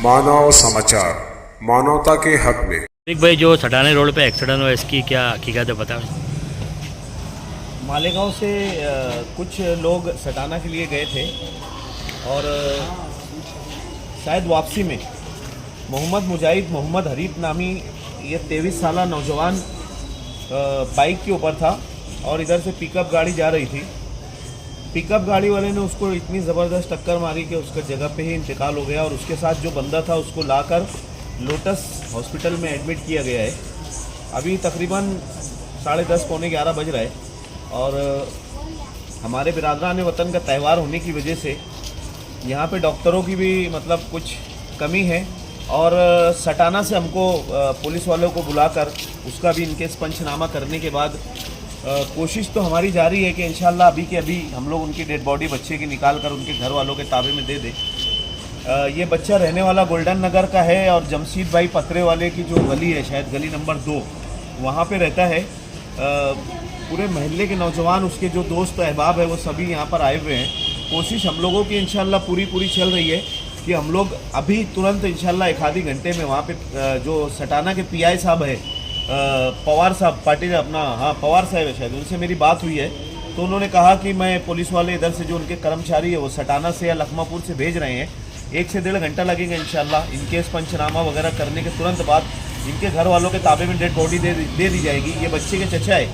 मानव समाचार, मानवता के हक में। एक भाई जो सटाने रोड पे एक्सीडेंट हुआ इसकी क्या हकीकत है पता? मालेगांव से कुछ लोग सटाना के लिए गए थे और शायद वापसी में मोहम्मद हरीफ नामी ये 23 साला नौजवान बाइक के ऊपर था और इधर से पिकअप गाड़ी जा रही थी। पिकअप गाड़ी वाले ने उसको इतनी ज़बरदस्त टक्कर मारी कि उसका जगह पे ही इंतकाल हो गया और उसके साथ जो बंदा था उसको लाकर लोटस हॉस्पिटल में एडमिट किया गया है। अभी तकरीबन 10:30 पौने 11 बज रहा है और हमारे बिरादरान वतन का त्यौहार होने की वजह से यहाँ पे डॉक्टरों की भी मतलब कुछ कमी है और सटाना से हमको पुलिस वालों को बुलाकर उसका भी इनकेस पंचनामा करने के बाद कोशिश तो हमारी जारी है कि इंशाल्लाह अभी के अभी हम लोग उनकी डेड बॉडी बच्चे की निकाल कर उनके घर वालों के ताबे में दे दें। ये बच्चा रहने वाला गोल्डन नगर का है और जमशीद भाई पतरे वाले की जो गली है, शायद गली नंबर 2, वहाँ पे रहता है। पूरे मोहल्ले के नौजवान, उसके जो दोस्त अहबाब है, वो सभी यहाँ पर आए हुए हैं। कोशिश हम लोगों की इंशाल्लाह पूरी चल रही है कि हम लोग अभी तुरंत इंशाल्लाह एक आधी घंटे में वहाँ पे जो सटाना के पीआई साहब है, पवार साहब पार्टी अपना, हाँ पवार साहब है शायद, उनसे मेरी बात हुई है तो उन्होंने कहा कि मैं पुलिस वाले इधर से जो उनके कर्मचारी है वो सटाना से या लखमापुर से भेज रहे हैं। 1 से 1.5 घंटा लगेगा इंशाल्लाह। इनकेस पंचनामा वगैरह करने के तुरंत बाद इनके घर वालों के ताबे में डेड बॉडी दे दी जाएगी। ये बच्चे के चचा है।